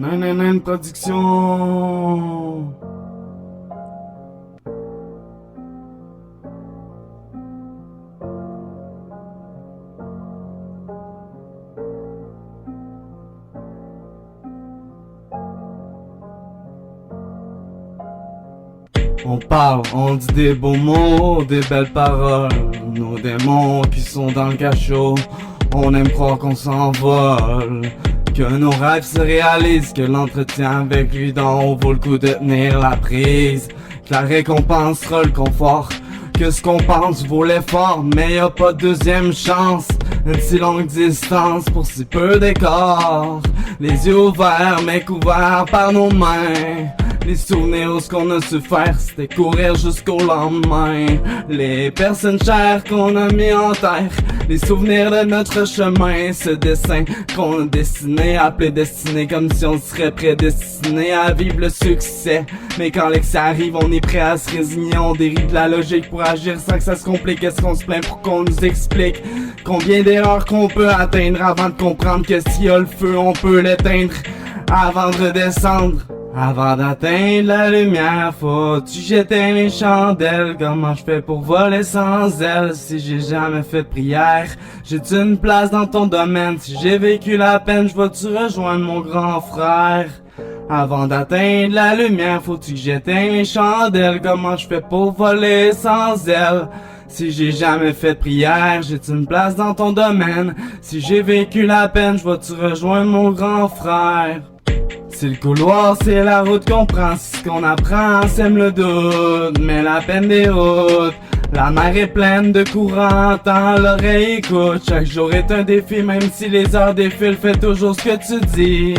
Nanana production. On parle, on dit des beaux mots, des belles paroles. Nos démons qui sont dans le cachot, on aime croire qu'on s'envole, que nos rêves se réalisent, que l'entretien avec lui d'en haut vaut le coup de tenir la prise, que la récompense sera le confort, que ce qu'on pense vaut l'effort, mais y a pas de deuxième chance. Une si longue distance pour si peu d'écart, les yeux ouverts mais couverts par nos mains. Les souvenirs, ce qu'on a su faire, c'était courir jusqu'au lendemain. Les personnes chères qu'on a mis en terre, les souvenirs de notre chemin. Ce dessin qu'on a dessiné, appelé destiné, comme si on serait prédestiné à vivre le succès. Mais quand l'excès arrive, on est prêt à se résigner. On dérive de la logique pour agir sans que ça se complique. Est-ce qu'on se plaint pour qu'on nous explique combien d'erreurs qu'on peut atteindre avant de comprendre que s'il y a le feu, on peut l'éteindre avant de redescendre? Avant d'atteindre la lumière, faut-tu jeter les chandelles? Comment je fais pour voler sans elle? Si j'ai jamais fait de prière, j'ai-tu une place dans ton domaine? Si j'ai vécu la peine, je vais-tu rejoindre mon grand frère? Avant d'atteindre la lumière, faut-tu que j'éteigne les chandelles? Comment je fais pour voler sans elle? Si j'ai jamais fait de prière, j'ai-tu une place dans ton domaine? Si j'ai vécu la peine, je vais-tu rejoindre mon grand frère? Si le couloir c'est la route qu'on prend, si ce qu'on apprend sème le doute, mais la peine des routes. La mer est pleine de courant, tant l'oreille écoute. Chaque jour est un défi, même si les heures défilent, fais toujours ce que tu dis.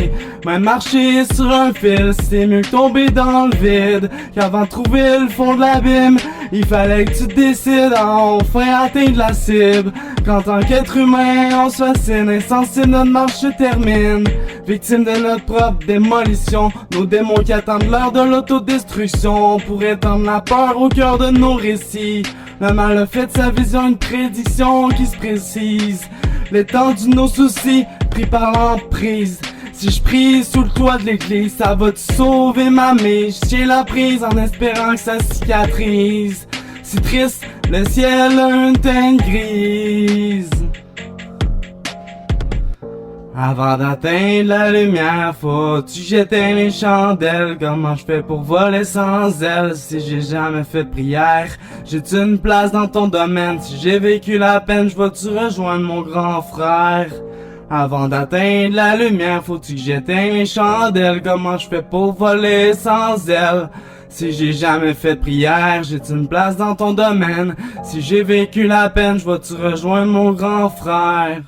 Même marcher sur un fil, c'est mieux que tomber dans le vide, qu'avant de trouver le fond de l'abîme, il fallait que tu décides enfin atteindre la cible. Qu'en tant qu'être humain, on se fascine, insensible, notre marche se termine. Victime de notre propre démolition, nos démons qui attendent l'heure de l'autodestruction. On pourrait tendre la peur au cœur de nos récits. Le mal a fait de sa vision une prédiction qui se précise. L'étendue de nos soucis, pris par l'emprise. Si je prie sous le toit de l'église, ça va te sauver ma mise. Je tiens la prise en espérant que ça cicatrise. Si triste, le ciel a une teinte grise. Avant d'atteindre la lumière, faut-tu jeter les chandelles? Comment je fais pour voler sans elle? Si j'ai jamais fait de prière, j'ai-tu une place dans ton domaine? Si j'ai vécu la peine, je vais-tu rejoindre mon grand frère? Avant d'atteindre la lumière, faut-tu que j'éteigne les chandelles? Comment je fais pour voler sans elle? Si j'ai jamais fait de prière, j'ai-tu une place dans ton domaine? Si j'ai vécu la peine, je vais-tu rejoindre mon grand frère?